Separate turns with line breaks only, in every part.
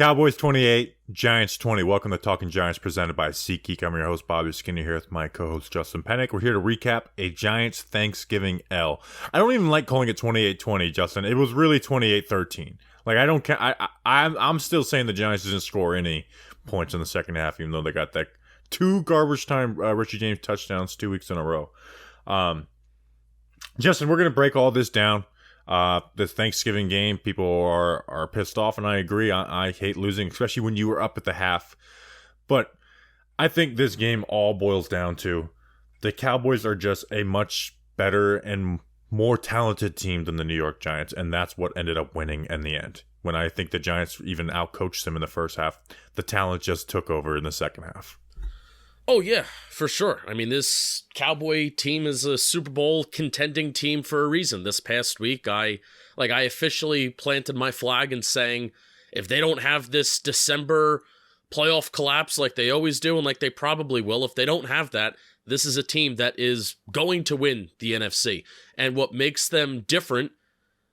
Cowboys 28, Giants 20. Welcome to Talking Giants presented by SeatGeek. I'm your host, Bobby Skinner, here with my co-host, Justin Pennick. We're here to recap a Giants Thanksgiving L. I don't even like calling it 28-20, Justin. It was really 28-13. Like, I don't care. I'm still saying the Giants didn't score any points in the second half, even though they got that 2 garbage time Richie James touchdowns 2 weeks in a row. Justin, we're going to break all this down. This Thanksgiving game, people are pissed off, and I agree. I hate losing, especially when you were up at the half. But I think this game all boils down to the Cowboys are just a much better and more talented team than the New York Giants, and that's what ended up winning in the end. When I think the Giants even outcoached them in the first half, the talent just took over in the second half.
Oh, yeah, for sure. I mean, this Cowboy team is a Super Bowl contending team for a reason. This past week, I officially planted my flag in saying, if they don't have this December playoff collapse like they always do and like they probably will, if they don't have that, this is a team that is going to win the NFC. And what makes them different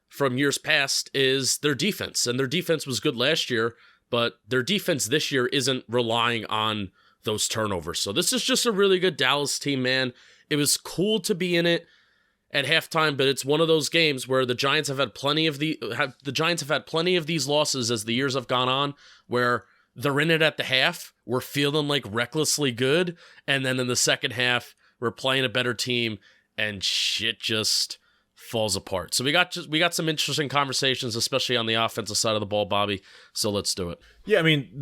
from years past is their defense. And their defense was good last year, but their defense this year isn't relying on those turnovers. So this is just a really good Dallas team, man. It was cool to be in it at halftime, but it's one of those games where the Giants have had plenty of these losses as the years have gone on, where they're in it at the half, we're feeling like recklessly good, and then in the second half, we're playing a better team, and shit just falls apart. So we got some interesting conversations, especially on the offensive side of the ball, Bobby. So let's do it.
Yeah, I mean,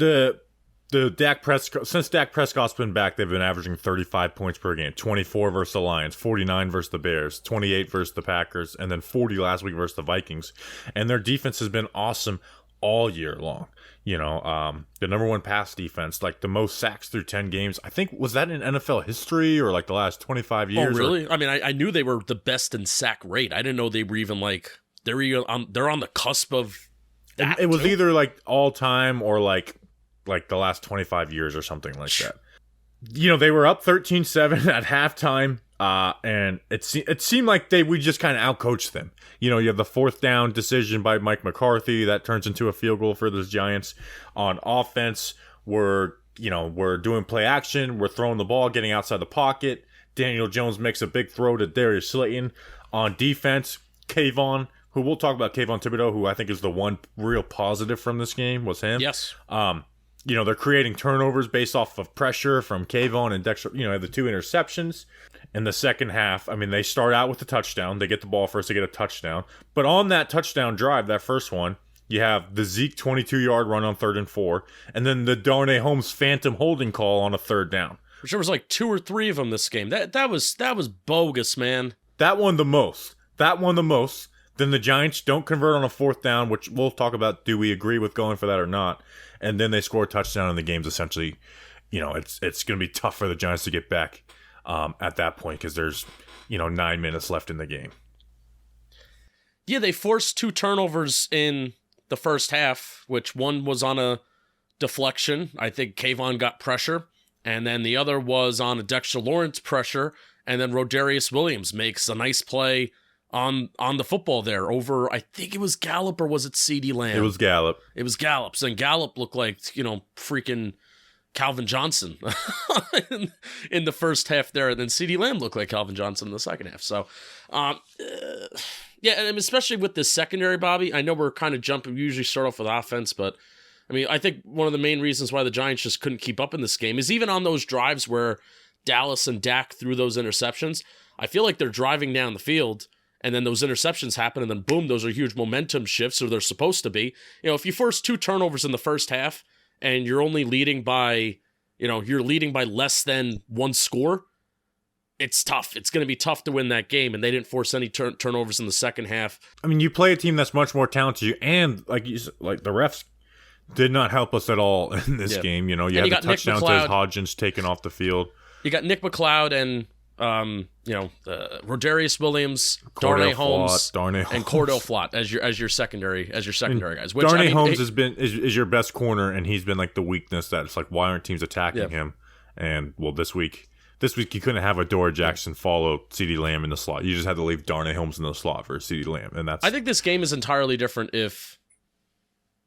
since Dak Prescott's been back, they've been averaging 35 points per game, 24 versus the Lions, 49 versus the Bears, 28 versus the Packers, and then 40 last week versus the Vikings. And their defense has been awesome all year long. You know, the number one pass defense, like the most sacks through 10 games. I think, was that in NFL history or like the last 25 years?
Oh, really? I mean, I knew they were the best in sack rate. I didn't know they were even like, they're on the cusp of that.
It was either like all time or like the last 25 years or something like that. You know, they were up 13-7 at halftime, and it seemed like we just kind of outcoached them. You know, you have the fourth down decision by Mike McCarthy that turns into a field goal for the Giants. On offense, we're doing play action, we're throwing the ball, getting outside the pocket. Daniel Jones makes a big throw to Darius Slayton. On defense, Kayvon, who we'll talk about, Kayvon Thibodeaux, who I think is the one real positive from this game, was him.
Yes.
You know, they're creating turnovers based off of pressure from Kayvon and Dexter, the 2 interceptions. In the second half, I mean, they start out with a touchdown. They get the ball first, they get a touchdown. But on that touchdown drive, that first one, you have the Zeke 22-yard run on 3rd and 4, and then the Darnay Holmes phantom holding call on a 3rd down.
Which there was like 2 or 3 of them this game. That was bogus, man.
That won the most. Then the Giants don't convert on a 4th down, which we'll talk about. Do we agree with going for that or not? And then they score a touchdown, and the game's essentially, it's going to be tough for the Giants to get back at that point because there's, 9 minutes left in the game.
Yeah, they forced 2 turnovers in the first half, which one was on a deflection. I think Kayvon got pressure, and then the other was on a Dexter Lawrence pressure, and then Rodarius Williams makes a nice play on the football there over, I think it was Gallup, or was it CeeDee Lamb?
It was Gallup.
And Gallup looked like, freaking Calvin Johnson in the first half there, and then CeeDee Lamb looked like Calvin Johnson in the second half. So, yeah, and especially with this secondary, Bobby, I know we're kind of jumping, we usually start off with offense, but I mean, I think one of the main reasons why the Giants just couldn't keep up in this game is even on those drives where Dallas and Dak threw those interceptions, I feel like they're driving down the field, and then those interceptions happen, and then boom, those are huge momentum shifts, or they're supposed to be. If you force 2 turnovers in the first half, and you're only leading by, you're leading by less than 1 score, it's tough. It's going to be tough to win that game, and they didn't force any turnovers in the second half.
I mean, you play a team that's much more talented, and like the refs did not help us at all in this game. You had the touchdown to Hodgins taken off the field.
You got Nick McLeod and Rodarius Williams, Darnay Holmes, and Cordell Flott as your secondary guys. Which,
Darnay Holmes is your best corner, and he's been like the weakness that it's like, why aren't teams attacking him? And well, this week you couldn't have Adoree Jackson follow CeeDee Lamb in the slot. You just had to leave Darnay Holmes in the slot for CeeDee Lamb, and that's.
I think this game is entirely different if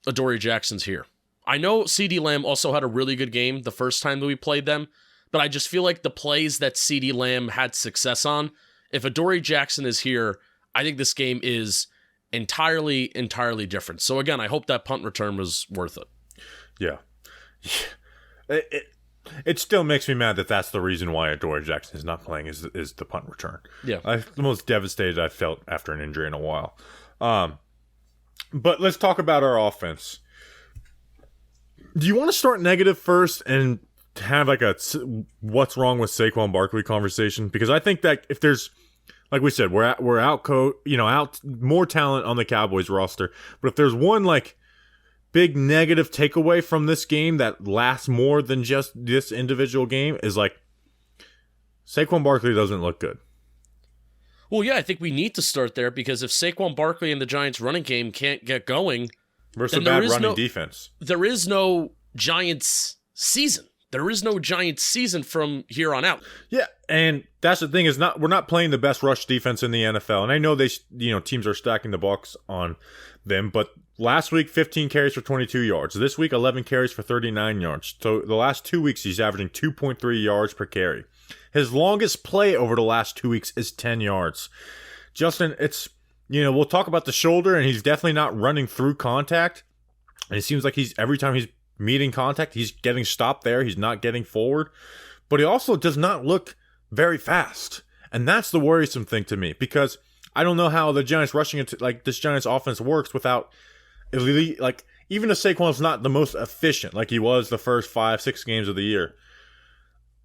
Adoree Jackson's here. I know CeeDee Lamb also had a really good game the first time that we played them, but I just feel like the plays that CeeDee Lamb had success on, if Adoree Jackson is here, I think this game is entirely different. So again, I hope that punt return was worth it.
Yeah. It still makes me mad that that's the reason why Adoree Jackson is not playing is the punt return.
Yeah.
The most devastated I've felt after an injury in a while. But let's talk about our offense. Do you want to start negative first and have like a what's wrong with Saquon Barkley conversation? Because I think that if there's, like we said, we're out more talent on the Cowboys roster. But if there's one like big negative takeaway from this game that lasts more than just this individual game is like Saquon Barkley doesn't look good.
Well, yeah, I think we need to start there because if Saquon Barkley and the Giants running game can't get going,
versus a bad running defense,
there is no Giants season. There is no Giants season from here on out.
Yeah, and that's the thing is we're not playing the best rush defense in the NFL, and I know teams are stacking the box on them, but last week 15 carries for 22 yards. This week 11 carries for 39 yards. So the last 2 weeks he's averaging 2.3 yards per carry. His longest play over the last 2 weeks is 10 yards. Justin, it's we'll talk about the shoulder, and he's definitely not running through contact. And it seems like every time he's meeting contact, he's getting stopped there. He's not getting forward. But he also does not look very fast. And that's the worrisome thing to me, because I don't know how the Giants rushing into this Giants offense works without even if Saquon's not the most efficient like he was the first 5-6 games of the year,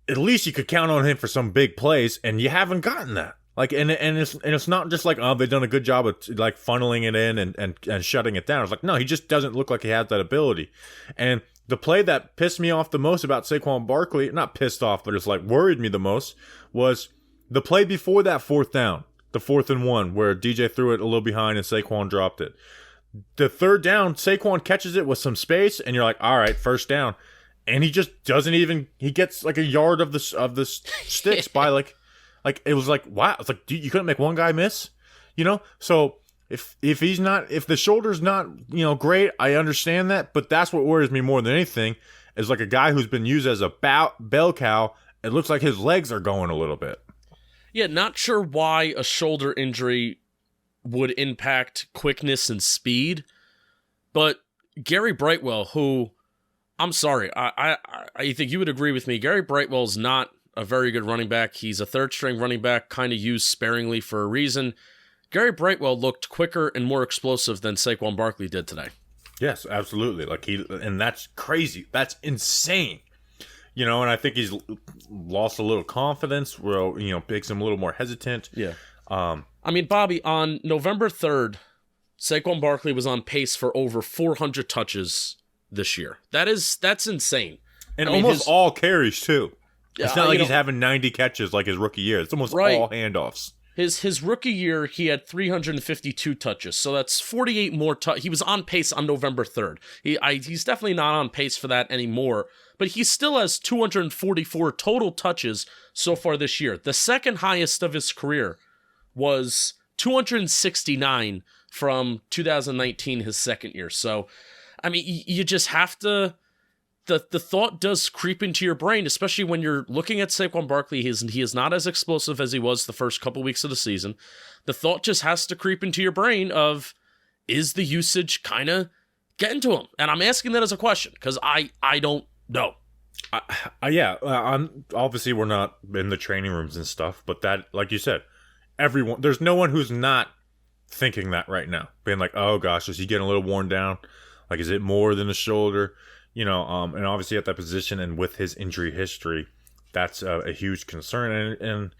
at least you could count on him for some big plays, and you haven't gotten that. And it's not just like, oh, they've done a good job of like funneling it in and shutting it down. It's like, no, he just doesn't look like he has that ability. And the play that pissed me off the most about Saquon Barkley, not pissed off, but it's like worried me the most, was the play before that fourth down, the 4th and 1, where DJ threw it a little behind and Saquon dropped it. The third down, Saquon catches it with some space, and you're like, all right, first down. And he just doesn't even, he gets like a yard of the sticks by like it was like, wow, it's like, dude, you couldn't make one guy miss, So if the shoulder's not, great, I understand that, but that's what worries me more than anything is like a guy who's been used as a bell cow. It looks like his legs are going a little bit.
Yeah, not sure why a shoulder injury would impact quickness and speed, but Gary Brightwell, who, I'm sorry, I think you would agree with me, Gary Brightwell's not a very good running back. He's a third-string running back, kind of used sparingly for a reason. Gary Brightwell looked quicker and more explosive than Saquon Barkley did today.
Yes, absolutely. And that's crazy. That's insane. And I think he's lost a little confidence, where makes him a little more hesitant.
Yeah. Bobby, on November 3rd, Saquon Barkley was on pace for over 400 touches this year. That's insane.
And almost all carries too. It's not like he's having 90 catches like his rookie year. It's almost all handoffs.
His rookie year, he had 352 touches, so that's 48 more. He was on pace on November 3rd. He's definitely not on pace for that anymore, but he still has 244 total touches so far this year. The second highest of his career was 269 from 2019, his second year. So, you just have to. The thought does creep into your brain, especially when you're looking at Saquon Barkley. He is not as explosive as he was the first couple weeks of the season. The thought just has to creep into your brain of, is the usage kind of getting to him? And I'm asking that as a question because I don't know.
Obviously we're not in the training rooms and stuff, but that, like you said, there's no one who's not thinking that right now, being like, oh gosh, is he getting a little worn down? Like, is it more than a shoulder? And obviously at that position and with his injury history, that's a huge concern. And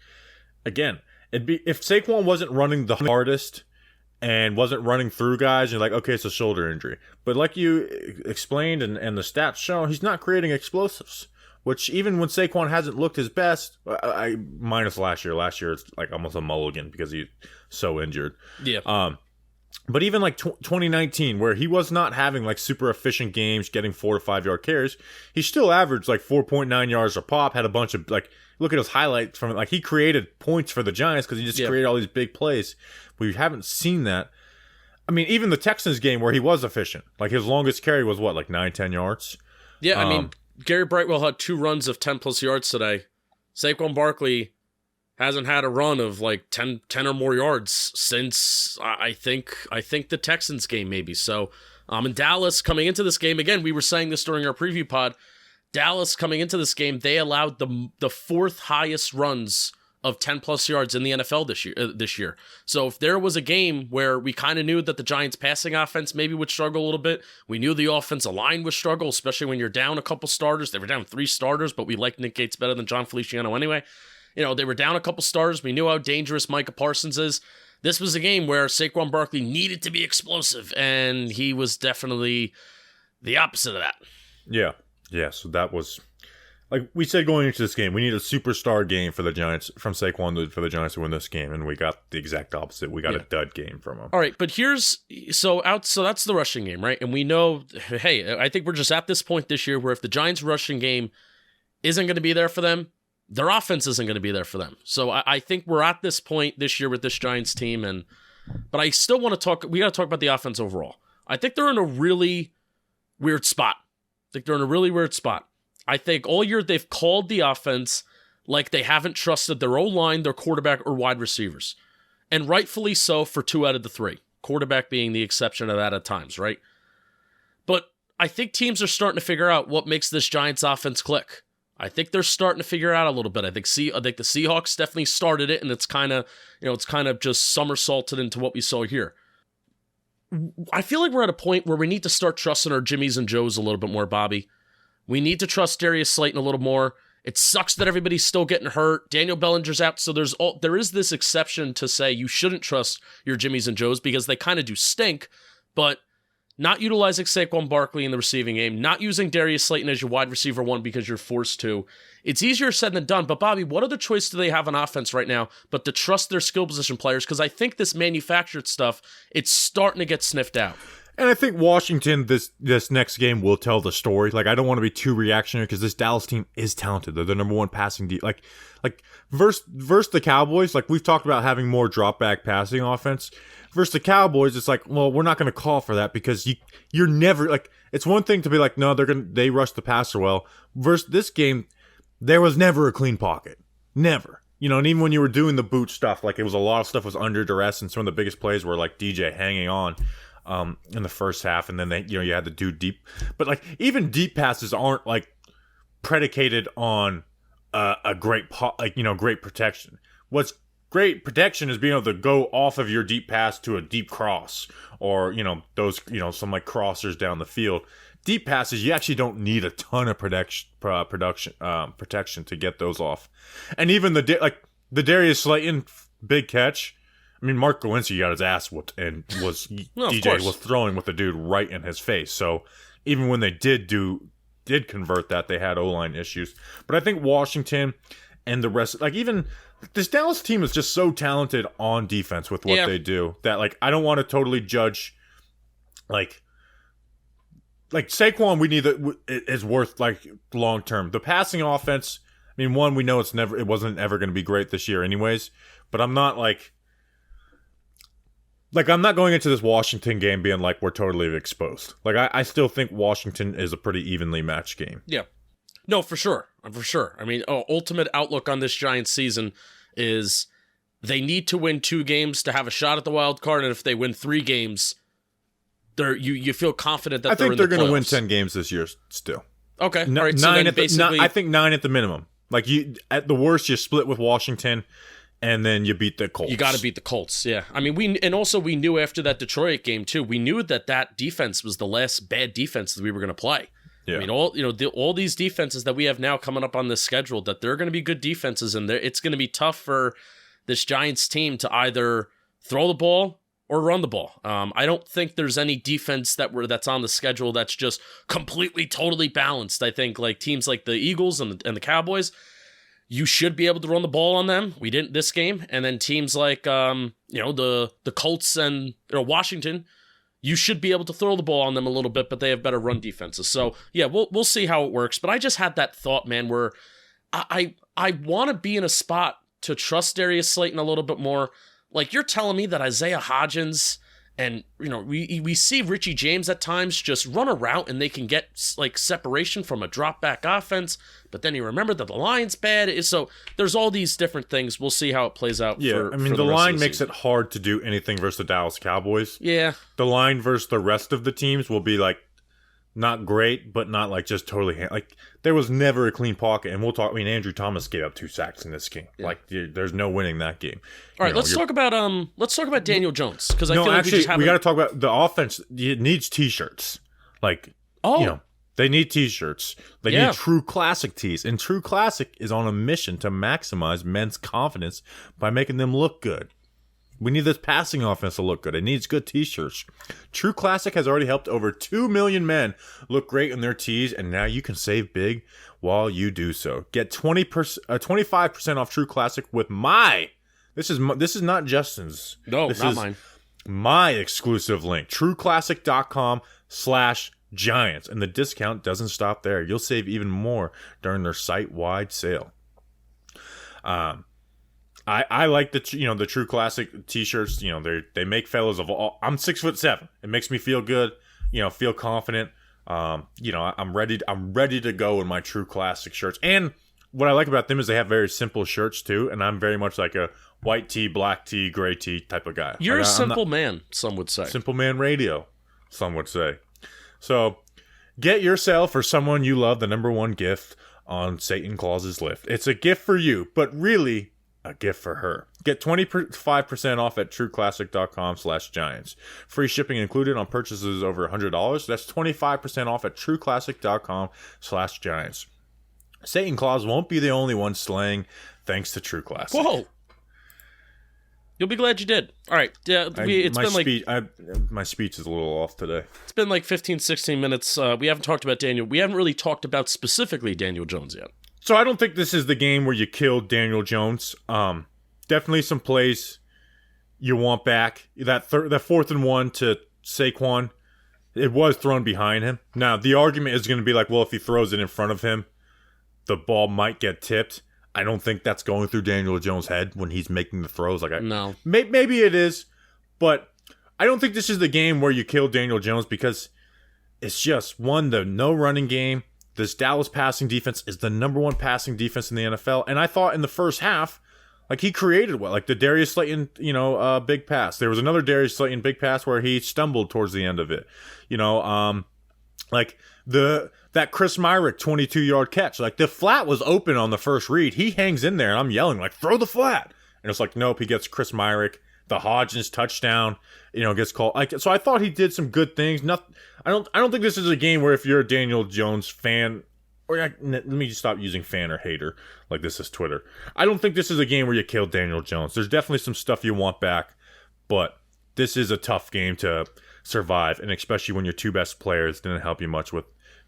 again, if Saquon wasn't running the hardest and wasn't running through guys, you're like, okay, it's a shoulder injury. But like you explained and the stats show, he's not creating explosives, which even when Saquon hasn't looked his best, minus last year it's like almost a mulligan because he's so injured.
Yeah.
But even like 2019, where he was not having like super efficient games, getting 4 to 5 yard carries, he still averaged like 4.9 yards a pop. Had a bunch of look at his highlights from it. Like, he created points for the Giants because he just created all these big plays. We haven't seen that. I mean, even the Texans game where he was efficient, like his longest carry was what, like 9-10 yards?
Yeah, I mean, Gary Brightwell had 2 runs of 10-plus yards today. Saquon Barkley hasn't had a run of like 10 or more yards since I think the Texans game maybe. So, in Dallas coming into this game, again, we were saying this during our preview pod, Dallas coming into this game, they allowed the 4th highest runs of 10-plus yards in the NFL this year. So if there was a game where we kind of knew that the Giants' passing offense maybe would struggle a little bit, we knew the offensive line would struggle, especially when you're down a couple starters. They were down 3 starters, but we like Nick Gates better than John Feliciano anyway. They were down a couple starters. We knew how dangerous Micah Parsons is. This was a game where Saquon Barkley needed to be explosive, and he was definitely the opposite of that.
Yeah, so that was... Like we said going into this game, we need a superstar game for the Giants, from Saquon for the Giants to win this game, and we got the exact opposite. We got a dud game from him.
All right, but so that's the rushing game, right? And we know, hey, I think we're just at this point this year where if the Giants' rushing game isn't going to be there for them, their offense isn't going to be there for them. So I think we're at this point this year with this Giants team, but I still want to talk. We got to talk about the offense overall. I think they're in a really weird spot. I think all year they've called the offense like they haven't trusted their O-line, their quarterback, or wide receivers. And rightfully so for 2 out of the 3. Quarterback being the exception of that at times, right? But I think teams are starting to figure out what makes this Giants offense click. I think they're starting to figure it out a little bit. I think the Seahawks definitely started it, and it's kind of just somersaulted into what we saw here. I feel like we're at a point where we need to start trusting our Jimmies and Joes a little bit more, Bobby. We need to trust Darius Slayton a little more. It sucks that everybody's still getting hurt. Daniel Bellinger's out, so there is this exception to say you shouldn't trust your Jimmies and Joes because they kind of do stink, but not utilizing Saquon Barkley in the receiving game, not using Darius Slayton as your wide receiver 1 because you're forced to. It's easier said than done, but Bobby, what other choice do they have on offense right now but to trust their skill position players? Because I think this manufactured stuff, it's starting to get sniffed out.
And I think Washington, this next game will tell the story. Like, I don't want to be too reactionary because this Dallas team is talented. They're the number 1 passing deep. Like versus the Cowboys, like we've talked about having more drop back passing offense. Versus the Cowboys, it's like, well, we're not going to call for that because you're never like. It's one thing to be like, no, they rush the passer well. Versus this game, there was never a clean pocket, never. And even when you were doing the boot stuff, like it was a lot of stuff was under duress, and some of the biggest plays were like DJ hanging on. In the first half, and then you had to do deep, but like even deep passes aren't like predicated on a great great protection. What's great protection is being able to go off of your deep pass to a deep cross, or those some like crossers down the field. Deep passes, you actually don't need a ton of protection to get those off, and even the Darius Slayton big catch. I mean, Mark Gawinski got his ass whooped and DJ was throwing with the dude right in his face. So even when they did convert that, they had O-line issues. But I think Washington and the rest, like even this Dallas team is just so talented on defense with what they do that like I don't want to totally judge like Saquon. We need is worth like long term. The passing offense. I mean, one, we know it wasn't ever going to be great this year, anyways. But I'm not I'm not going into this Washington game being like we're totally exposed. Like I still think Washington is a pretty evenly matched game.
Yeah, no, for sure. I mean, ultimate outlook on this Giants season is they need to win 2 games to have a shot at the wild card, and if they win 3 games, you feel confident that they're in the playoffs. I think they're going to
win 10 games this year still.
Okay,
all right. So I think 9 at the minimum. Like at the worst, you split with Washington. And then you beat the Colts.
You got to beat the Colts, yeah. I mean, we knew after that Detroit game too. We knew that defense was the last bad defense that we were going to play. Yeah. I mean, all these defenses that we have now coming up on this schedule, that they're going to be good defenses, and it's going to be tough for this Giants team to either throw the ball or run the ball. I don't think there's any defense that's on the schedule that's just completely, totally balanced. I think like teams like the Eagles and the Cowboys, you should be able to run the ball on them. We didn't this game. And then teams like the Colts and Washington, you should be able to throw the ball on them a little bit, but they have better run defenses. So yeah, we'll see how it works. But I just had that thought, man, where I want to be in a spot to trust Darius Slayton a little bit more. Like, you're telling me that Isaiah Hodgins And, we see Richie James at times just run a route and they can get, like, separation from a drop-back offense. But then you remember that the line's bad. So there's all these different things. We'll see how it plays out.
Yeah, the line makes it hard to do anything versus the Dallas Cowboys.
Yeah.
The line versus the rest of the teams will be, like, not great, but not, like, just totally... Like, there was never a clean pocket. And we'll talk... Andrew Thomas gave up 2 sacks in this game. Yeah. Like, there's no winning that game.
All right, let's talk about Daniel Jones. Because I feel like
we got to talk about the offense. It needs T-shirts. Like, they need T-shirts. They need True Classic tees. And True Classic is on a mission to maximize men's confidence by making them look good. We need this passing offense to look good. It needs good T-shirts. True Classic has already helped over 2 million men look great in their tees, and now you can save big while you do so. Get 25% off True Classic with my... This is not Justin's.
No,
this
not
is
mine.
My exclusive link. TrueClassic.com/Giants. And the discount doesn't stop there. You'll save even more during their site-wide sale. I like the True Classic T-shirts. They make fellas of all. I'm 6'7". It makes me feel good. Feel confident. I'm ready to go in my True Classic shirts. And what I like about them is they have very simple shirts too. And I'm very much like a white tee, black tee, gray tee type of guy.
You're a simple man, some would say.
Simple man radio, some would say. So get yourself or someone you love the #1 gift on Satan Claus's list. It's a gift for you, but really a gift for her. Get 25% off at trueclassic.com/Giants. Free shipping included on purchases over $100. That's 25% off at trueclassic.com/Giants. Satan Claus won't be the only one slaying thanks to True Classic.
Whoa. You'll be glad you did. All right.
My speech is a little off today.
It's been like 15, 16 minutes. We haven't talked about Daniel. We haven't really talked about specifically Daniel Jones yet.
So I don't think this is the game where you killed Daniel Jones. Definitely some plays you want back. That 4th and 1 to Saquon, it was thrown behind him. Now, the argument is going to be like, well, if he throws it in front of him, the ball might get tipped. I don't think that's going through Daniel Jones' head when he's making the throws.
No.
Maybe it is, but I don't think this is the game where you kill Daniel Jones because it's just, the no running game. This Dallas passing defense is the #1 passing defense in the NFL. And I thought in the first half, like he created like the Darius Slayton, big pass. There was another Darius Slayton big pass where he stumbled towards the end of it. That Chris Myrick 22-yard catch. Like the flat was open on the first read. He hangs in there and I'm yelling like, throw the flat. And it's like, nope, he gets Chris Myrick. The Hodgins touchdown, gets called. So I thought he did some good things. I don't think this is a game where if you're a Daniel Jones fan, let me just stop using fan or hater like this is Twitter. I don't think this is a game where you kill Daniel Jones. There's definitely some stuff you want back, but this is a tough game to survive, and especially when your 2 best players didn't help you much with.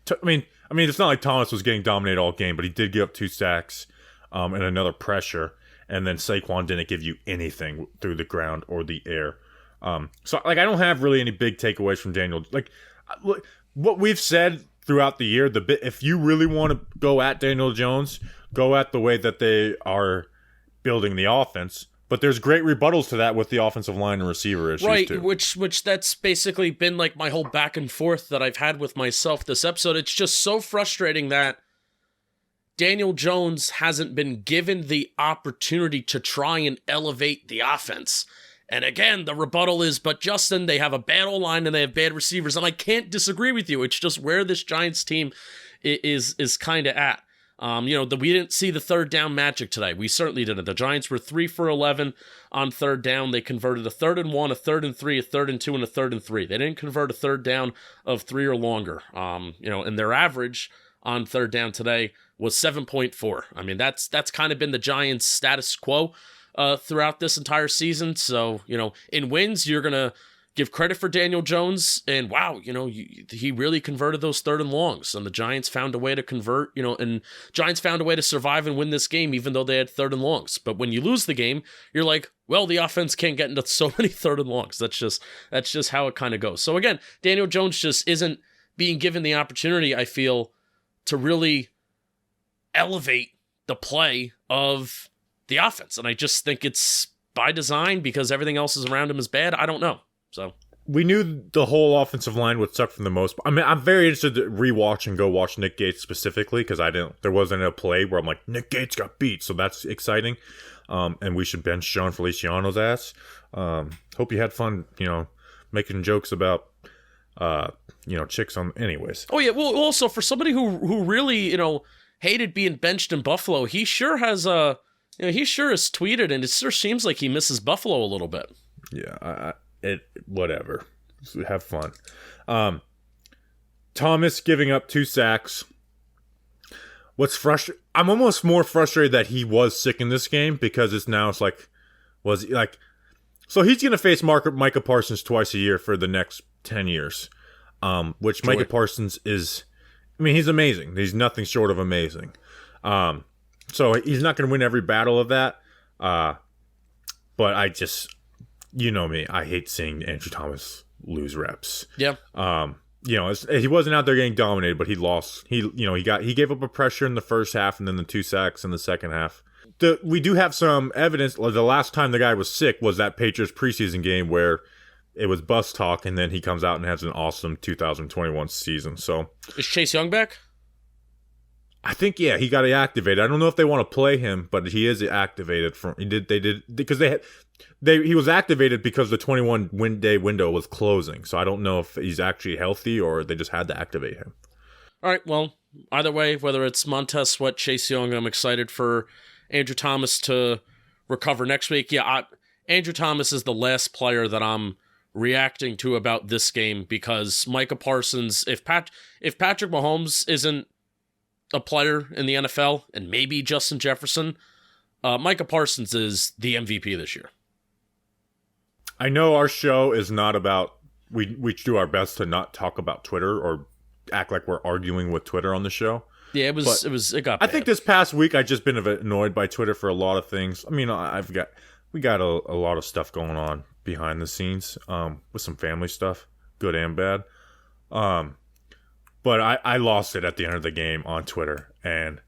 I mean, it's not like Thomas was getting dominated all game, but he did give up 2 sacks and another pressure. And then Saquon didn't give you anything through the ground or the air. So I don't have really any big takeaways from Daniel. Like, what we've said throughout the year, if you really want to go at Daniel Jones, go at the way that they are building the offense. But there's great rebuttals to that with the offensive line and receiver issues too.
Which that's basically been like my whole back and forth that I've had with myself this episode. It's just so frustrating that Daniel Jones hasn't been given the opportunity to try and elevate the offense. And again, the rebuttal is, but Justin, they have a bad O-line and they have bad receivers. And I can't disagree with you. It's just where this Giants team is kind of at. We didn't see the 3rd down magic today. We certainly didn't. The Giants were 3 for 11 on 3rd down. They converted a 3rd and 1, a 3rd and 3, a 3rd and 2, and a 3rd and 3. They didn't convert a 3rd down of 3 or longer. And their average on 3rd down today was 7.4. I mean, that's kind of been the Giants' status quo throughout this entire season. So, in wins, you're going to give credit for Daniel Jones. And wow, he really converted those 3rd and longs. And the Giants found a way to convert, and Giants found a way to survive and win this game, even though they had 3rd and longs. But when you lose the game, you're like, well, the offense can't get into so many 3rd and longs. That's just how it kind of goes. So again, Daniel Jones just isn't being given the opportunity, I feel, to really elevate the play of the offense. And I just think it's by design because everything else is around him is bad. I don't know. So
we knew the whole offensive line would suck for the most. I mean, I'm very interested to rewatch and go watch Nick Gates specifically because there wasn't a play where I'm like, Nick Gates got beat, so that's exciting. And we should bench John Feliciano's ass. Hope you had fun, making jokes about, chicks on. Anyways.
Oh yeah. Well, also for somebody who really hated being benched in Buffalo, he sure has he sure has tweeted, and it sure seems like he misses Buffalo a little bit.
Yeah. Whatever. Have fun. Thomas giving up 2 sacks. What's frustrating? I'm almost more frustrated that he was sick in this game because so he's gonna face Micah Parsons twice a year for the next 10 years. Which Micah Parsons is, he's amazing. He's nothing short of amazing. So he's not gonna win every battle of that. But I just. You know me. I hate seeing Andrew Thomas lose reps.
Yeah.
He wasn't out there getting dominated, but he lost. He gave up a pressure in the first half and then the 2 sacks in the second half. We do have some evidence. The last time the guy was sick was that Patriots preseason game where it was bus talk, and then he comes out and has an awesome 2021 season. So
is Chase Young back?
I think he got activated. I don't know if they want to play him, but he is activated he was activated because the 21 day window was closing. So I don't know if he's actually healthy or they just had to activate him.
All right, well, either way, whether it's Montez Sweat, Chase Young, I'm excited for Andrew Thomas to recover next week. Yeah, Andrew Thomas is the last player that I'm reacting to about this game because Micah Parsons, if Patrick Mahomes isn't a player in the NFL, and maybe Justin Jefferson, Micah Parsons is the MVP this year.
I know our show is not about, we do our best to not talk about Twitter or act like we're arguing with Twitter on the show.
Yeah, it got bad.
I think this past week I've just been a bit annoyed by Twitter for a lot of things. we got a lot of stuff going on behind the scenes, with some family stuff, good and bad. But I lost it at the end of the game on Twitter, and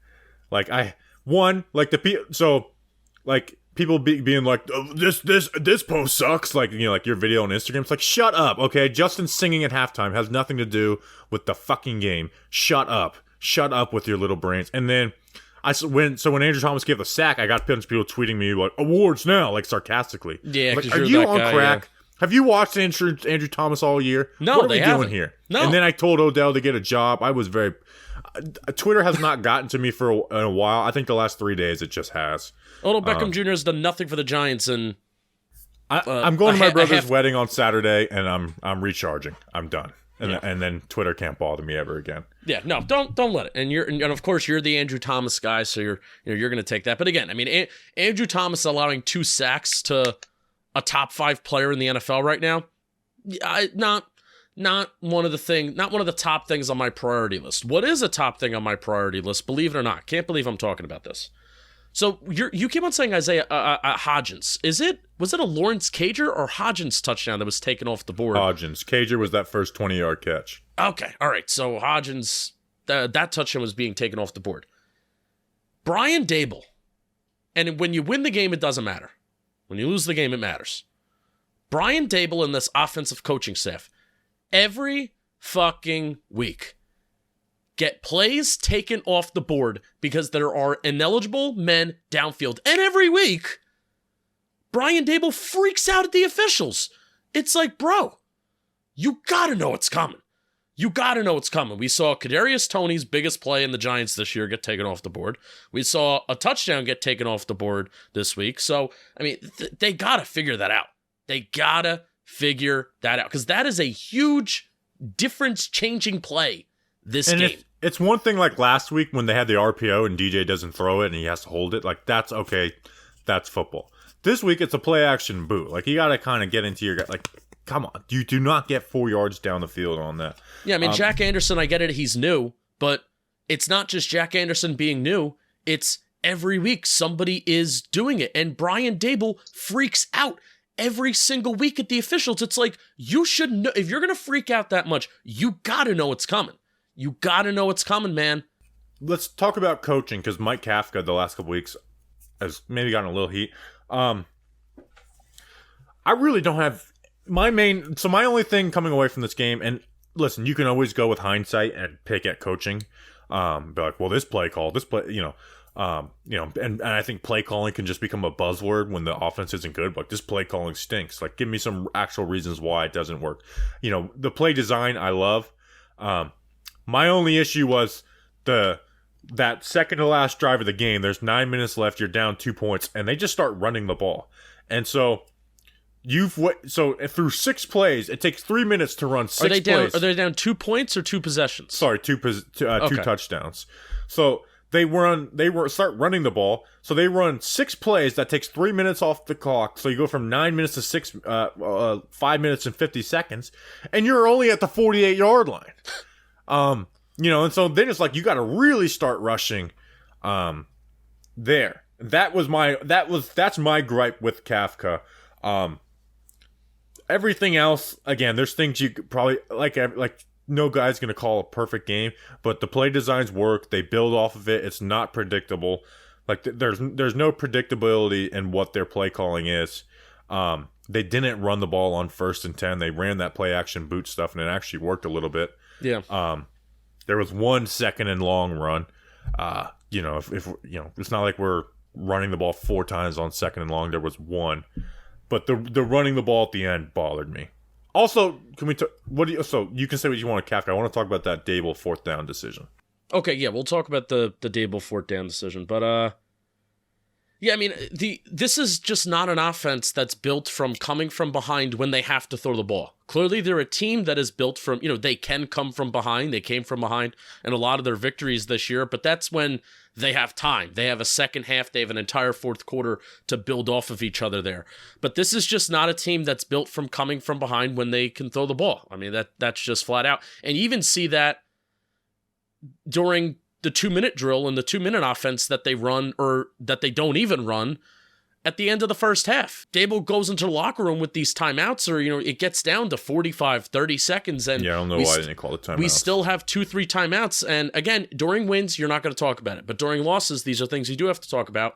people being like, oh, this post sucks, like your video on Instagram. It's like, shut up, okay? Justin singing at halftime has nothing to do with the fucking game. Shut up with your little brains. And then when Andrew Thomas gave the sack, I got a bunch of people tweeting me like, awards now, like sarcastically.
Yeah,
like, are you on guy, crack? Yeah. Have you watched Andrew Thomas all year?
No,
what are
they
we
haven't.
doing here?
No.
And then I told Odell to get a job. I was very. Twitter has not gotten to me for a while. I think the last 3 days it just has.
Odell Beckham Jr. has done nothing for the Giants, and
I'm going to my brother's wedding on Saturday, and I'm recharging. I'm done, and then Twitter can't bother me ever again.
Yeah, no, don't let it. And of course you're the Andrew Thomas guy, so you're going to take that. But again, Andrew Thomas allowing 2 sacks to a top 5 player in the NFL right now, not one of the top things on my priority list. What is a top thing on my priority list? Believe it or not, can't believe I'm talking about this. So you keep on saying Isaiah Hodgins. Was it a Lawrence Cager or Hodgins touchdown that was taken off the board?
Hodgins. Cager was that first 20-yard catch.
Okay, all right. So Hodgins, that touchdown was being taken off the board. Brian Daboll, and when you win the game, it doesn't matter. When you lose the game, it matters. Brian Daboll and this offensive coaching staff, every fucking week, get plays taken off the board because there are ineligible men downfield. And every week, Brian Daboll freaks out at the officials. It's like, bro, you gotta know it's coming. You gotta know it's coming. We saw Kadarius Toney's biggest play in the Giants this year get taken off the board. We saw a touchdown get taken off the board this week. So, they gotta figure that out. They gotta figure that out because that is a huge difference-changing play this game.
It's one thing like last week when they had the RPO and DJ doesn't throw it and he has to hold it. Like, that's okay. That's football. This week, it's a play-action boot. Like, you got to kind of get into your... Like, come on. You do not get 4 yards down the field on that.
Yeah, Jack Anderson, I get it. He's new. But it's not just Jack Anderson being new. It's every week somebody is doing it. And Brian Daboll freaks out every single week at the officials. It's like, you should know... If you're going to freak out that much, you got to know it's coming. You got to know it's coming, man.
Let's talk about coaching, because Mike Kafka the last couple weeks has maybe gotten a little heat. I really don't have my only thing coming away from this game, and listen, you can always go with hindsight and pick at coaching. Be like, well, this play, and I think play calling can just become a buzzword when the offense isn't good. Like, this play calling stinks. Like, give me some actual reasons why it doesn't work. The play design I love. My only issue was that second to last drive of the game. There's 9 minutes left. You're down 2 points, and they just start running the ball. And so through 6 plays, it takes 3 minutes to run 6 plays.
Are they down 2 points or 2 possessions?
Sorry, two touchdowns. So they start running the ball. So they run 6 plays. That takes 3 minutes off the clock. So you go from 9 minutes to 5 minutes and 50 seconds, and you're only at the 48-yard line. And so then it's like you got to really start rushing, there. That's my gripe with Kafka. Everything else, again, there's things you could probably like no guy's going to call a perfect game, but the play designs work. They build off of it. It's not predictable. Like, there's no predictability in what their play calling is. They didn't run the ball on 1st and 10. They ran that play action boot stuff, and it actually worked a little bit.
Yeah.
There was 1 second and long run. If it's not like we're running the ball 4 times on 2nd and long. There was 1, but the running the ball at the end bothered me. Also, can we so you can say what you want to Kafka. I want to talk about that Dable 4th down decision.
Okay, yeah, we'll talk about the Dable 4th down decision, but yeah, I mean, this is just not an offense that's built from coming from behind when they have to throw the ball. Clearly, they're a team that is built from, they can come from behind. They came from behind in a lot of their victories this year, but that's when they have time. They have a second half. They have an entire 4th quarter to build off of each other there. But this is just not a team that's built from coming from behind when they can throw the ball. I mean, that's just flat out. And you even see that during the 2-minute drill and the 2-minute offense that they run, or that they don't even run, at the end of the first half. Dable goes into the locker room with these timeouts, or, it gets down to 45, 30 seconds. And
yeah, I don't know why they didn't call it timeouts.
We still have 2-3 timeouts. And again, during wins, you're not going to talk about it. But during losses, these are things you do have to talk about.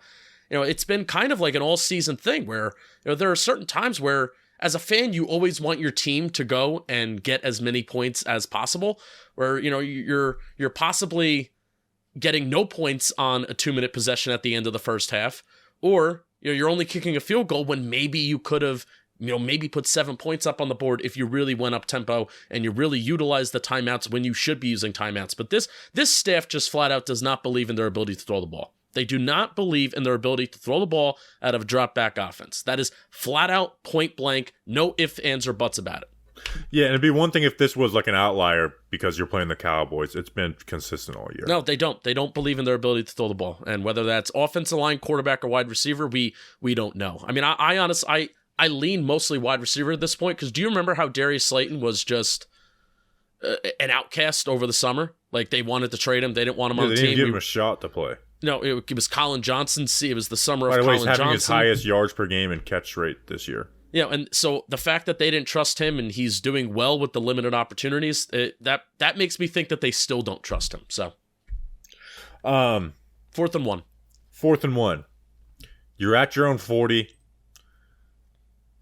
It's been kind of like an all-season thing where, there are certain times where, as a fan, you always want your team to go and get as many points as possible, where, you're possibly getting no points on a 2-minute possession at the end of the first half, or you're only kicking a field goal when maybe you could have maybe put 7 points up on the board if you really went up tempo and you really utilized the timeouts when you should be using timeouts. But this staff just flat out does not believe in their ability to throw the ball. They do not believe in their ability to throw the ball out of a drop back offense. That is flat out, point blank, no ifs, ands, or buts about it.
Yeah, and it'd be one thing if this was like an outlier because you're playing the Cowboys. It's been consistent all year.
No, they don't. They don't believe in their ability to throw the ball. And whether that's offensive line, quarterback, or wide receiver, we don't know. I mean, I honestly lean mostly wide receiver at this point, because do you remember how Darius Slayton was just an outcast over the summer? Like, they wanted to trade him. They didn't want him on the team.
They didn't give him a shot to play.
No, it was Colin Johnson. See, it was the summer of
Colin Johnson.
Colin
He's having
Johnson.
his highest yards per game and catch rate this year.
Yeah, and so the fact that they didn't trust him and he's doing well with the limited opportunities, that makes me think that they still don't trust him. So, 4th and 1.
4th and 1. You're at your own 40.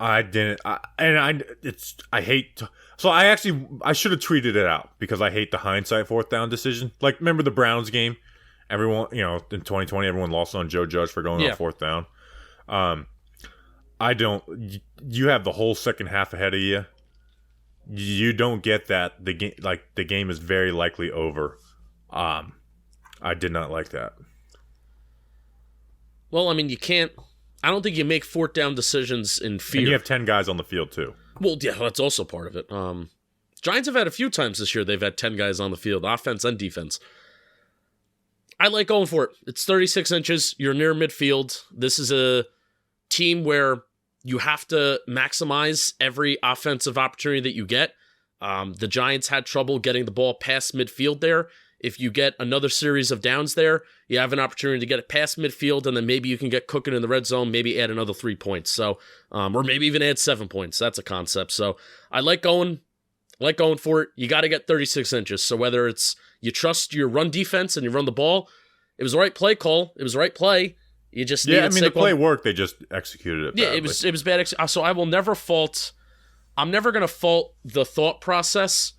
I should have tweeted it out because I hate the hindsight 4th down decision. Like, remember the Browns game? Everyone, in 2020, everyone lost on Joe Judge for going on 4th down. You have the whole second half ahead of you. You don't get that. The game is very likely over. I did not like that.
Well, I mean, I don't think you make 4th down decisions in fear.
And you have 10 guys on the field too.
Well, yeah, that's also part of it. Giants have had a few times this year they've had 10 guys on the field, offense and defense. I like going for it. It's 36 inches. You're near midfield. This is a team where you have to maximize every offensive opportunity that you get. The Giants had trouble getting the ball past midfield there. If you get another series of downs there, you have an opportunity to get it past midfield, and then maybe you can get cooking in the red zone, maybe add another 3 points. So, or maybe even add 7 points. That's a concept. So I like going for it. You got to get 36 inches. So whether it's you trust your run defense and you run the ball, it was the right play call. It was the right play. You just
the play worked. They just executed it badly.
Yeah, it was bad. So I will never fault I'm never going to fault the thought process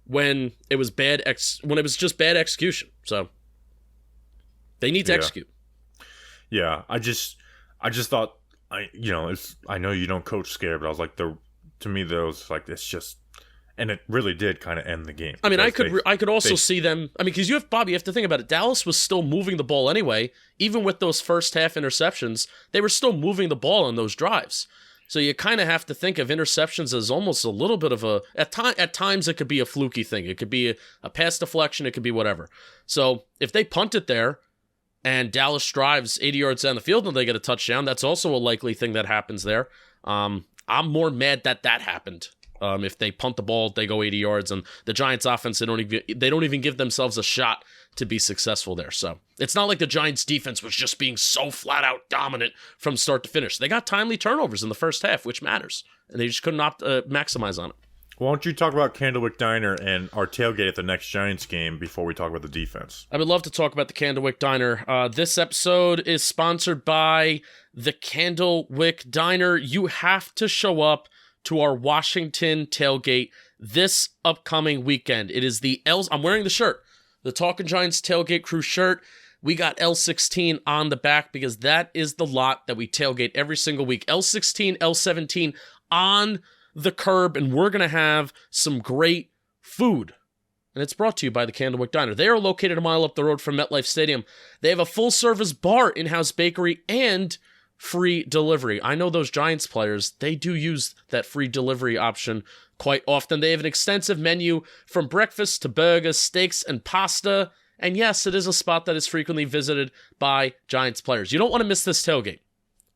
when it was when it was just bad execution. So they need to execute.
Yeah, I just thought I know you don't coach scared, but I was like to me those like it's just, and it really did kind of end the game.
I mean, I could also see them. I mean, because you have to think about it. Dallas was still moving the ball anyway, even with those first half interceptions. They were still moving the ball on those drives. So you kind of have to think of interceptions as almost a little bit of at times it could be a fluky thing. It could be a pass deflection. It could be whatever. So if they punt it there and Dallas drives 80 yards down the field and they get a touchdown, that's also a likely thing that happens there. I'm more mad that happened. If they punt the ball, they go 80 yards, and the Giants offense, they don't even give themselves a shot to be successful there. So it's not like the Giants defense was just being so flat out dominant from start to finish. They got timely turnovers in the first half, which matters, and they just could not maximize on it.
Why don't you talk about Candlewick Diner and our tailgate at the next Giants game before we talk about the defense?
I would love to talk about the Candlewick Diner. This episode is sponsored by the Candlewick Diner. You have to show up to our Washington tailgate this upcoming weekend. It is the I'm wearing the shirt, the Talkin' Giants Tailgate Crew shirt. We got L16 on the back because that is the lot that we tailgate every single week. L16, L17 on the curb, and we're going to have some great food. And it's brought to you by the Candlewick Diner. They are located a mile up the road from MetLife Stadium. They have a full-service bar, in-house bakery, and free delivery. I know those Giants players, they do use that free delivery option quite often. They have an extensive menu from breakfast to burgers, steaks, and pasta. And yes, it is a spot that is frequently visited by Giants players. You don't want to miss this tailgate.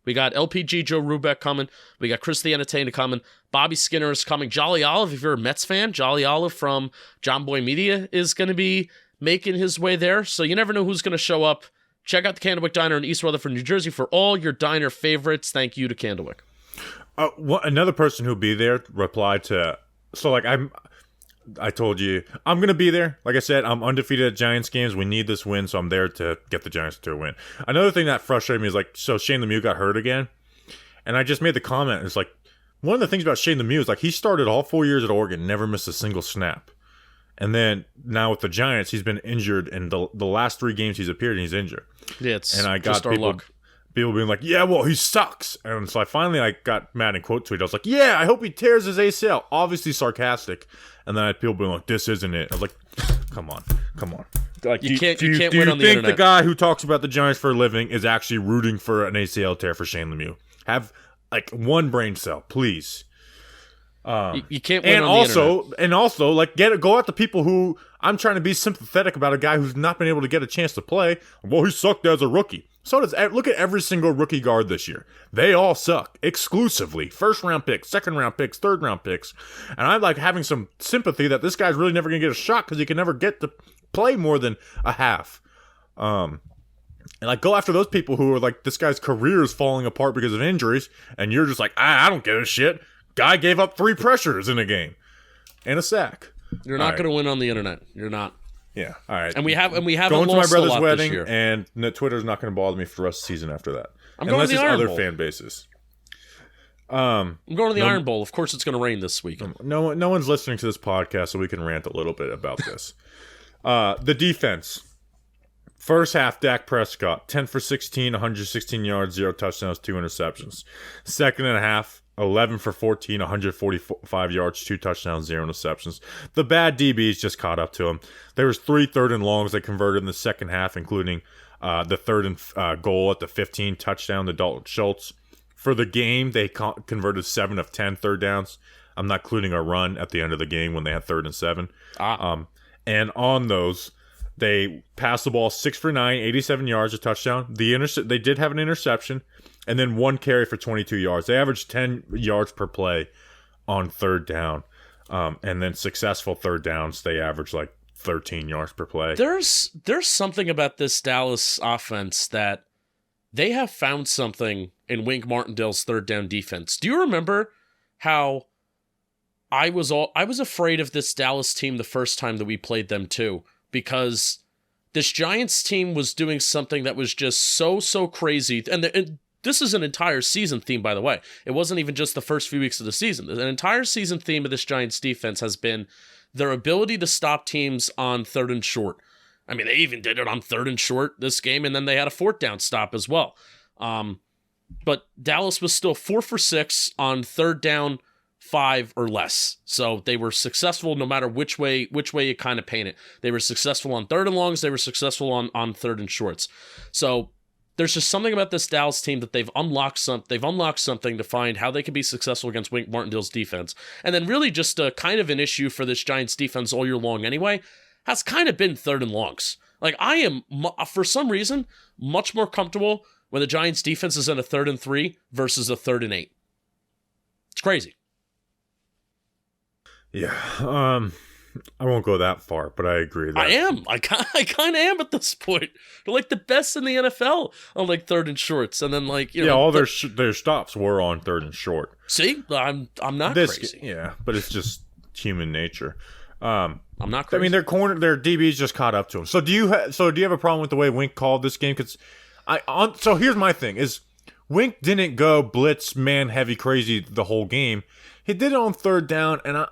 We got LPG Joe Rubeck coming. We got Chris the Entertainer coming. Bobby Skinner is coming. Jolly Olive, if you're a Mets fan, Jolly Olive from John Boy Media is going to be making his way there. So you never know who's going to show up. Check out the Candlewick Diner in East Rutherford, New Jersey for all your diner favorites. Thank you to Candlewick.
Another person who'll be there replied to, so like I told you, I'm going to be there. Like I said, I'm undefeated at Giants games. We need this win, so I'm there to get the Giants to a win. Another thing that frustrated me is like, so Shane Lemieux got hurt again. And I just made the comment. It's like, one of the things about Shane Lemieux is like, he started all 4 years at Oregon, never missed a single snap. And then now with the Giants, he's been injured in the last 3 games he's appeared, and he's injured.
Yeah, it's
and I got
just our luck.
People being like, yeah, well, he sucks. And so I got mad and quote tweeted. I was like, yeah, I hope he tears his ACL. Obviously sarcastic. And then I had people being like, this isn't it. I was like, come on. Like,
you can't
do
win on the
you think
internet.
the guy who talks about the Giants for a living is actually rooting for an ACL tear for Shane Lemieux? Have like one brain cell, please.
You can't win on the internet.
And also, like, go at the people who I'm trying to be sympathetic about a guy who's not been able to get a chance to play. Well, he sucked as a rookie. So look at every single rookie guard this year. They all suck exclusively. 1st-round picks, 2nd-round picks, 3rd-round picks. And I like having some sympathy that this guy's really never going to get a shot because he can never get to play more than a half. And like, go after those people who are like, this guy's career is falling apart because of injuries, and you're just like, I don't give a shit. Guy gave up 3 pressures in a game and a sack.
You're not going to win on the internet. You're not.
Yeah. All right.
And we haven't
going to my
lost a
brother's
lot
wedding,
this year.
and Twitter's not going to bother me for the rest of the season after that.
I'm going to the Iron Bowl.
Fan bases.
I'm going to the Iron Bowl. Of course, it's going to rain this weekend.
No one's listening to this podcast, so we can rant a little bit about this. The defense. First half, Dak Prescott, 10 for 16, 116 yards, 0 touchdowns, 2 interceptions. Second and a half, 11 for 14, 145 yards, 2 touchdowns, 0 interceptions. The bad DBs just caught up to him. There was 3 third and longs they converted in the second half, including the third and goal at the 15 touchdown to Dalton Schultz. For the game, they converted 7 of 10 third downs. I'm not including a run at the end of the game when they had 3rd and 7. And on those, they passed the ball 6 for 9, 87 yards, a touchdown. They did have an interception, and then 1 carry for 22 yards. They averaged 10 yards per play on 3rd down. And then successful 3rd downs, they averaged like 13 yards per play.
There's something about this Dallas offense that they have found something in Wink Martindale's 3rd down defense. Do you remember how I was afraid of this Dallas team the first time that we played them too? Because this Giants team was doing something that was just so crazy. And this is an entire season theme, by the way. It wasn't even just the first few weeks of the season. An entire season theme of this Giants defense has been their ability to stop teams on 3rd and short. I mean, they even did it on 3rd and short this game, and then they had a 4th down stop as well. But Dallas was still 4 for 6 on 3rd down, 5 or less. So they were successful no matter which way you kind of paint it. They were successful on 3rd and longs. They were successful on 3rd and shorts. So there's just something about this Dallas team that they've unlocked something to find how they can be successful against Wink Martindale's defense. And then really just a kind of an issue for this Giants defense all year long anyway has kind of been 3rd and longs. Like, I am, for some reason, much more comfortable when the Giants defense is in a 3rd and 3 versus a 3rd and 8. It's crazy.
Yeah, I won't go that far, but I agree.
I am. I kind of am at this point. They're like the best in the NFL on like 3rd and shorts, and then like
all their stops were on 3rd and short.
See, I'm not crazy.
Yeah, but it's just human nature.
I'm not crazy.
I mean, their DBs just caught up to them. So do you have a problem with the way Wink called this game? Because so here's my thing: is Wink didn't go blitz man heavy crazy the whole game. He did it on 3rd down, and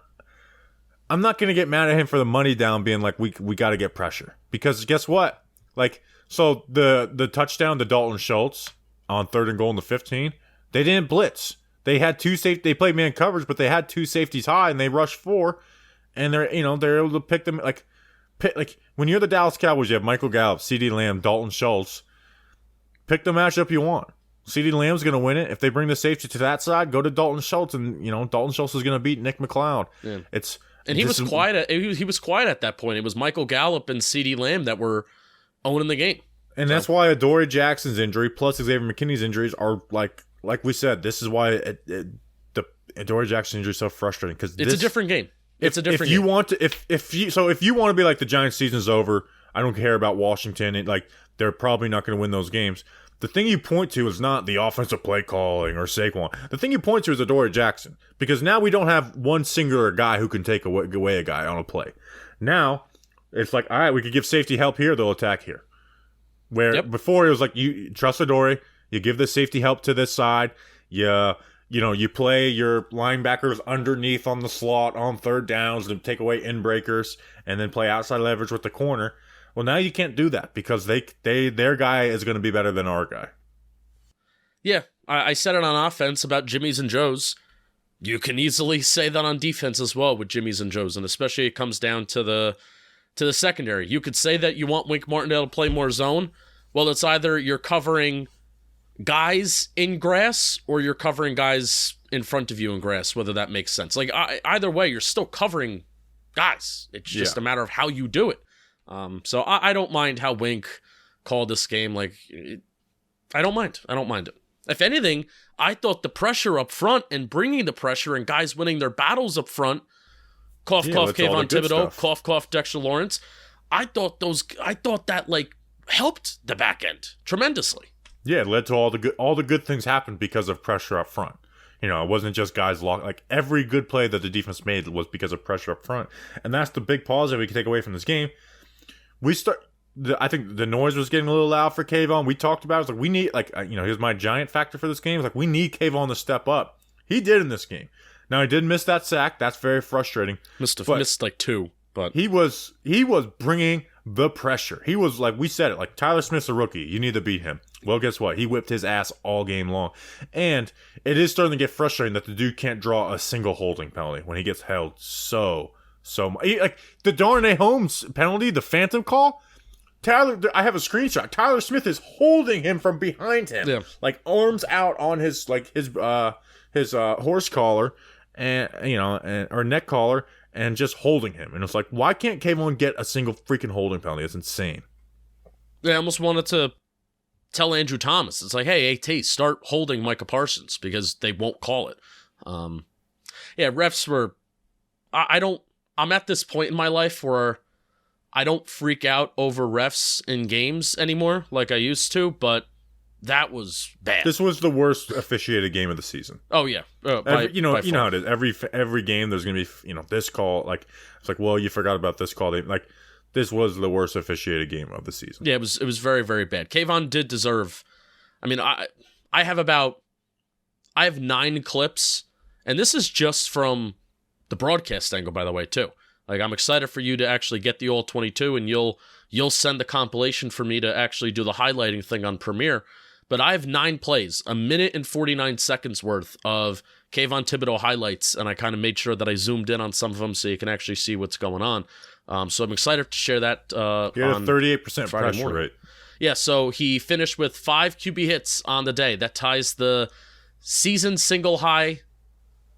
I'm not gonna get mad at him for the money down, being like we got to get pressure, because guess what? Like, so the touchdown to Dalton Schultz on 3rd and goal in the 15, they didn't blitz. They had they played man coverage, but they had 2 safeties high and they rushed 4, and they're able to pick them like when you're the Dallas Cowboys, you have Michael Gallup, CeeDee Lamb, Dalton Schultz. Pick the matchup you want. CeeDee Lamb's going to win it. If they bring the safety to that side, go to Dalton Schultz, and Dalton Schultz is going to beat Nick McLeod. Yeah.
He was quiet. He was quiet at that point. It was Michael Gallup and CeeDee Lamb that were owning the game,
and that's why Adoree Jackson's injury plus Xavier McKinney's injuries are like we said. This is why the Adoree Jackson injury is so frustrating, because
it's a different game. It's a different.
If you
game.
want to, if you want to be like the Giants' season's over, I don't care about Washington. They're probably not going to win those games. The thing you point to is not the offensive play calling or Saquon. The thing you point to is Adoree Jackson, because now we don't have one singular guy who can take away a guy on a play. Now it's like, all right, we could give safety help here, they'll attack here. Where before it was like, you trust Adoree, you give the safety help to this side, you play your linebackers underneath on the slot on 3rd downs to take away in breakers, and then play outside leverage with the corner. Well, now you can't do that, because their guy is going to be better than our guy.
Yeah, I said it on offense about Jimmy's and Joe's. You can easily say that on defense as well with Jimmy's and Joe's, and especially it comes down to the secondary. You could say that you want Wink Martindale to play more zone. Well, it's either you're covering guys in grass or you're covering guys in front of you in grass, whether that makes sense. Like, either way, you're still covering guys. It's just a matter of how you do it. So I don't mind how Wink called this game. I don't mind it. If anything, I thought the pressure up front and bringing the pressure and guys winning their battles up front, cough, Kayvon Thibodeaux, cough, Dexter Lawrence, I thought that helped the back end tremendously. Yeah,
it led to all the good things happened because of pressure up front. It wasn't just guys locked. Like, every good play that the defense made was because of pressure up front, and that's the big positive we can take away from this game. I think the noise was getting a little loud for Kayvon. We talked about it. It's like, we need, here's my giant factor for this game. It's like, we need Kayvon to step up. He did in this game. Now, he did miss that sack. That's very frustrating.
Missed 2, but
he was bringing the pressure. He was, like we said it, like, Tyler Smith's a rookie. You need to beat him. Well, guess what? He whipped his ass all game long. And it is starting to get frustrating that the dude can't draw a single holding penalty when he gets held so much. Like, the Darnay Holmes penalty, the phantom call, I have a screenshot. Tyler Smith is holding him from behind him, like, arms out on his horse collar or neck collar, and just holding him. And it's like, why can't Kayvon get a single freaking holding penalty? It's insane.
I almost wanted to tell Andrew Thomas, it's like, hey, AT, start holding Micah Parsons, because they won't call it. Refs were. I'm at this point in my life where I don't freak out over refs in games anymore like I used to, but that was bad.
This was the worst officiated game of the season.
Oh yeah,
you know how it is. Every game there's gonna be this call. Like, it's like, well, you forgot about this call. Like, this was the worst officiated game of the season.
Yeah, it was very, very bad. Kayvon did deserve. I mean, I have 9 clips, and this is just from the broadcast angle, by the way, too. Like, I'm excited for you to actually get the all 22, and you'll send the compilation for me to actually do the highlighting thing on Premiere. But I have 9 plays, a minute and 49 seconds worth of Kayvon Thibodeaux highlights, and I kind of made sure that I zoomed in on some of them so you can actually see what's going on. So I'm excited to share that.
He had a 38% pressure rate.
Yeah, so he finished with 5 QB hits on the day. That ties the season single high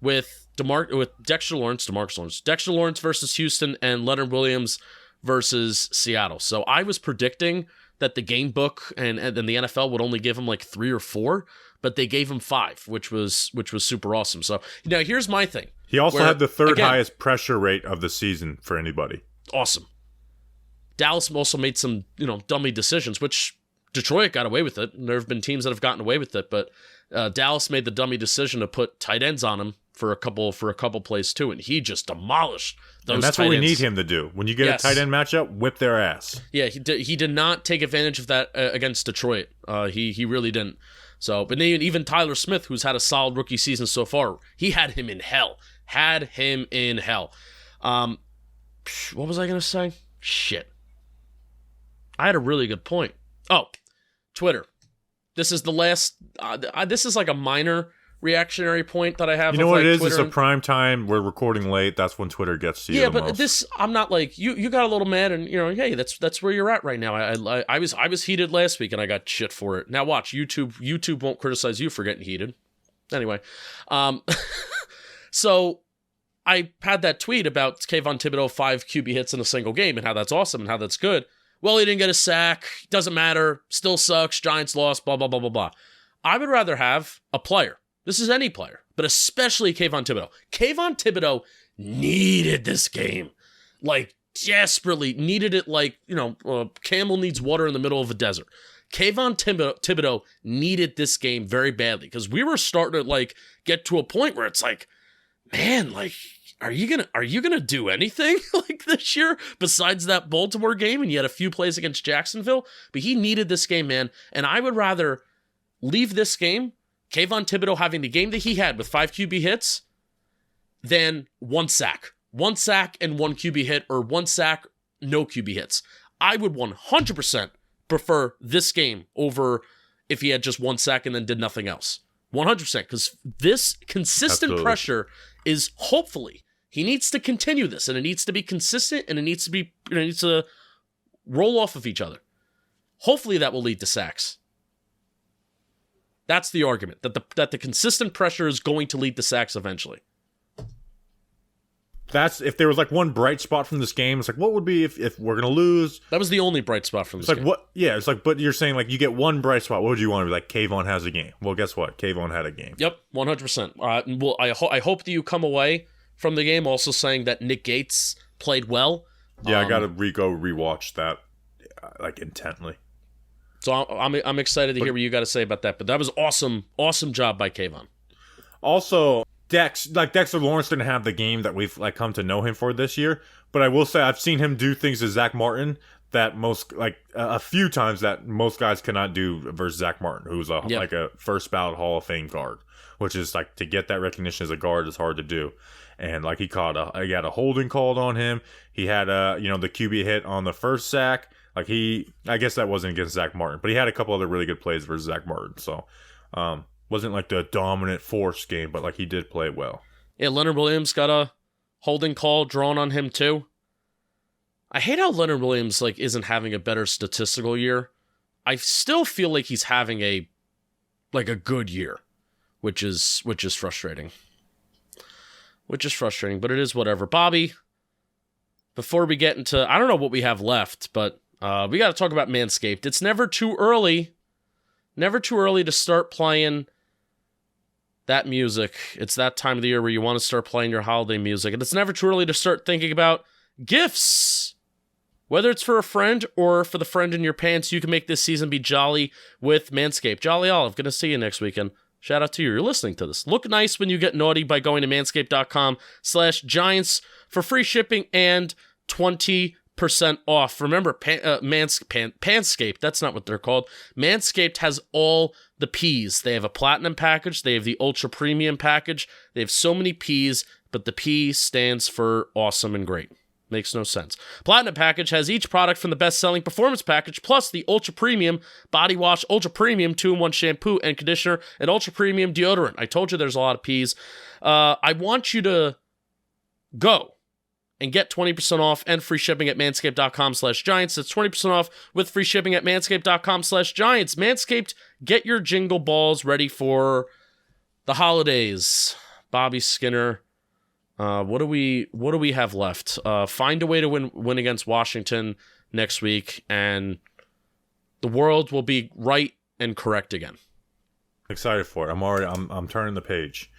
with Dexter Lawrence versus Houston, and Leonard Williams versus Seattle. So I was predicting that the game book and the NFL would only give him like 3 or 4, but they gave him 5, which was super awesome. So now here's my thing.
He also had the third highest pressure rate of the season for anybody.
Awesome. Dallas also made some, dummy decisions, which Detroit got away with it. And there have been teams that have gotten away with it, but Dallas made the dummy decision to put tight ends on him for a couple plays too, and he just demolished those.
And that's
tight
what we
ends.
need him to do. When you get a tight end matchup, whip their ass.
Yeah, he did not take advantage of that against Detroit. He really didn't. So, but even Tyler Smith, who's had a solid rookie season so far, he had him in hell. What was I gonna say? Shit. I had a really good point. Oh, Twitter. This is the last. This is like a minor reactionary point that I have.
You know what it is?
Twitter
it's a prime time. We're recording late. That's when Twitter gets to you.
Yeah,
the
but
most.
this, I'm not like you got a little mad, and hey, that's where you're at right now. I was heated last week, and I got shit for it. Now watch YouTube won't criticize you for getting heated. Anyway, so I had that tweet about Kayvon Thibodeaux 5 QB hits in a single game and how that's awesome and how that's good. Well, he didn't get a sack. Doesn't matter. Still sucks. Giants lost. Blah blah blah blah blah. I would rather have a player. This is any player, but especially Kayvon Thibodeaux. Kayvon Thibodeaux needed this game. Like, desperately needed it like, camel needs water in the middle of a desert. Kayvon Thibodeaux needed this game very badly because we were starting to, get to a point where it's like, man, are you gonna do anything like this year besides that Baltimore game? And you had a few plays against Jacksonville, but he needed this game, man. And I would rather leave this game, Kayvon Thibodeaux having the game that he had with 5 QB hits, than 1 sack. 1 sack and 1 QB hit, or 1 sack, no QB hits. I would 100% prefer this game over if he had just 1 sack and then did nothing else. 100%, because this consistent pressure is hopefully, he needs to continue this, and it needs to be consistent, and it needs to roll off of each other. Hopefully that will lead to sacks. That's the argument, that the consistent pressure is going to lead to sacks eventually.
That's if there was one bright spot from this game. It's what would be if we're gonna lose?
That was the only bright spot from this game.
What? Yeah, it's but you're saying you get one bright spot. What would you want to be Kayvon has a game? Well, guess what? Kayvon had a game.
Yep, 100%. Well, I hope that you come away from the game also saying that Nick Gates played well.
Yeah, I gotta go rewatch that intently.
So I'm excited to hear what you got to say about that. But that was awesome job by Kayvon.
Also, Dexter Lawrence didn't have the game that we've come to know him for this year. But I will say I've seen him do things to Zach Martin that most a few times that most guys cannot do versus Zach Martin, who's a first ballot Hall of Fame guard, which is to get that recognition as a guard is hard to do. And he had a holding called on him. He had the QB hit on the first sack. I guess that wasn't against Zach Martin, but he had a couple other really good plays versus Zach Martin. So, wasn't the dominant force game, but he did play well.
Yeah, Leonard Williams got a holding call drawn on him too. I hate how Leonard Williams isn't having a better statistical year. I still feel like he's having a good year, which is frustrating. Which is frustrating, but it is whatever. Bobby, before we get into, I don't know what we have left, but we got to talk about Manscaped. It's never too early to start playing that music. It's that time of the year where you want to start playing your holiday music, and it's never too early to start thinking about gifts. Whether it's for a friend or for the friend in your pants, you can make this season be jolly with Manscaped. Jolly Olive, gonna see you next weekend. Shout out to you. You're listening to this. Look nice when you get naughty by going to manscaped.com/Giants for free shipping and 20% off. Remember, Manscaped, that's not what they're called. Manscaped has all the P's. They have a platinum package. They have the ultra premium package. They have so many P's, but the P stands for awesome and great. Makes no sense. Platinum package has each product from the best-selling performance package, plus the ultra premium body wash, ultra premium 2-in-1 shampoo and conditioner, and ultra premium deodorant. I told you there's a lot of P's. I want you to go and get 20% off and free shipping at manscaped.com/giants. That's 20% off with free shipping at manscaped.com/giants. Manscaped, get your jingle balls ready for the holidays. Bobby Skinner. What do we have left? Find a way to win against Washington next week, and the world will be right and correct again.
Excited for it. I'm turning the page.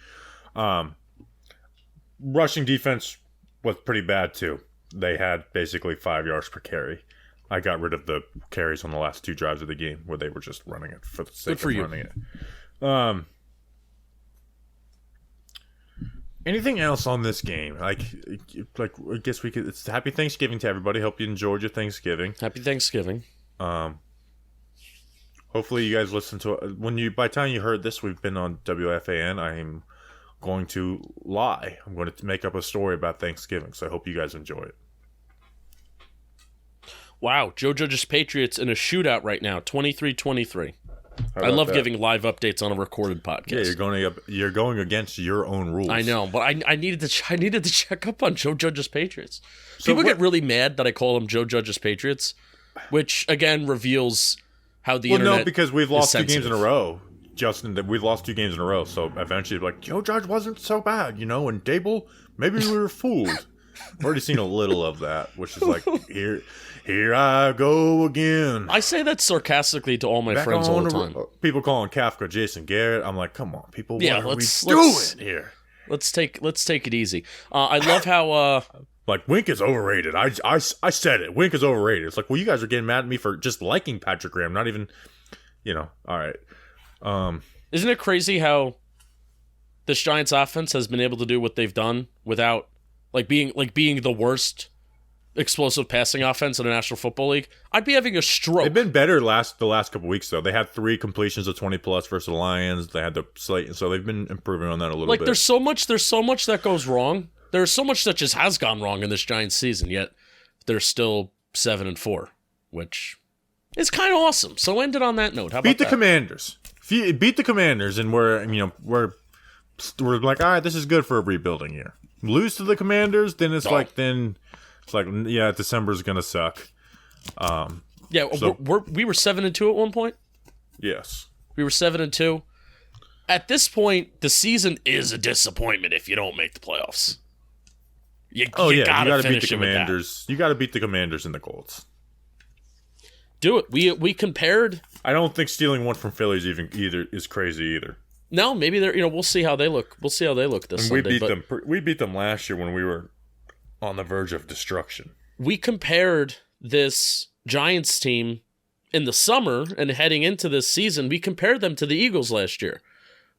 Rushing defense was pretty bad too. They had basically 5 yards per carry. I got rid of the carries on the last 2 drives of the game where they were just running it for the sake of running it. Anything else on this game? Like I guess we could. It's Happy Thanksgiving to everybody. Hope you enjoyed your Thanksgiving.
Happy Thanksgiving.
Hopefully you guys listen to it. By the time you heard this, we've been on WFAN. I'm going to lie. I'm going to make up a story about Thanksgiving. So I hope you guys enjoy it.
Wow, Joe Judge's Patriots in a shootout right now, 23-23. I love giving live updates on a recorded podcast.
Yeah, you're going against your own rules.
I know, but I needed to check up on Joe Judge's Patriots. People get really mad that I call them Joe Judge's Patriots, which again reveals how the internet.
No, because we've lost 2 games in a row, Justin. We've lost 2 games in a row, so eventually, like Joe Judge wasn't so bad, and Dable, maybe we were fooled. I've already seen a little of that, which is like Here I go again.
I say that sarcastically to all my friends all the time.
People calling Kafka Jason Garrett. I'm like, come on, people. What are we doing here?
Let's take it easy. I love how
like Wink is overrated. I said it. Wink is overrated. It's like, well, you guys are getting mad at me for just liking Patrick Graham. Not even, all right.
Isn't it crazy how this Giants offense has been able to do what they've done without being the worst explosive passing offense in the National Football League? I'd be having a stroke.
They've been better the last couple weeks though. They had 3 completions of 20 plus versus the Lions. They had the slate, so they've been improving on that a little bit.
There's so much that goes wrong. There's so much that just has gone wrong in this Giants season. Yet they're still 7-4, which is kind of awesome. So end it on that note. How about
beat the Commanders? If you beat the Commanders, and we're like, all right, this is good for a rebuilding year. Lose to the Commanders, then it's like yeah, December's gonna suck.
We were 7-2 at one point.
Yes,
we were 7-2. At this point, the season is a disappointment if you don't make the playoffs. You gotta beat the
Commanders. You gotta beat the Commanders and the Colts.
Do it. We compared.
I don't think stealing one from Phillies is crazy either.
No, maybe they're. We'll see how they look. We'll see how they look this Sunday.
We beat them last year when we were on the verge of destruction.
We compared this Giants team in the summer and heading into this season. We compared them to the Eagles last year,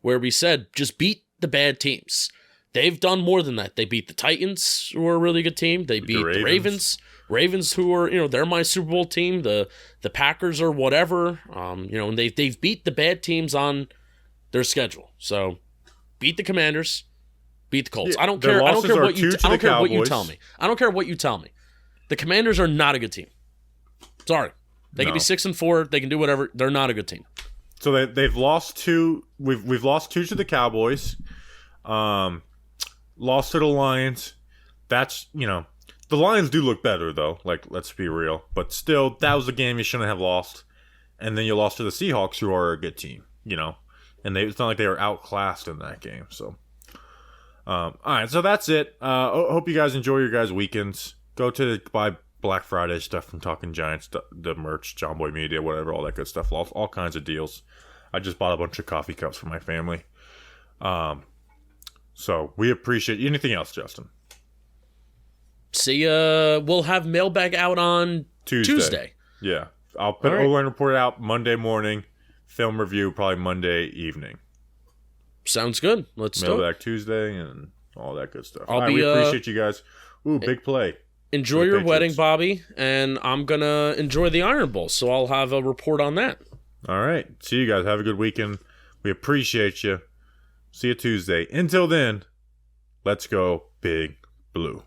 where we said just beat the bad teams. They've done more than that. They beat the Titans, who are a really good team. They beat the Ravens. Ravens, who are they're my Super Bowl team. The Packers or whatever. And they've beat the bad teams on their schedule. So beat the Commanders, beat the Colts. I don't care what you tell me. I don't care what you tell me. The Commanders are not a good team. Sorry. They can be 6-4, they can do whatever. They're not a good team.
So they've lost 2. We've lost 2 to the Cowboys. Lost to the Lions. That's, the Lions do look better though. Like, let's be real. But still, that was a game you shouldn't have lost. And then you lost to the Seahawks, who are a good team, And it's not like they were outclassed in that game. So, all right. So that's it. Hope you guys enjoy your guys' weekends. Go to buy Black Friday stuff from Talking Giants, the merch, John Boy Media, whatever, all that good stuff. All kinds of deals. I just bought a bunch of coffee cups for my family. So we appreciate anything else, Justin.
See, we'll have mailbag out on Tuesday.
Yeah. I'll put O-line report out Monday morning. Film review probably Monday evening.
Sounds good. Let's do it.
Mailbag Tuesday and all that good stuff. We appreciate you guys. Ooh, big play.
Enjoy your wedding, Bobby, and I'm going to enjoy the Iron Bowl, so I'll have a report on that.
All right. See you guys. Have a good weekend. We appreciate you. See you Tuesday. Until then, let's go Big Blue.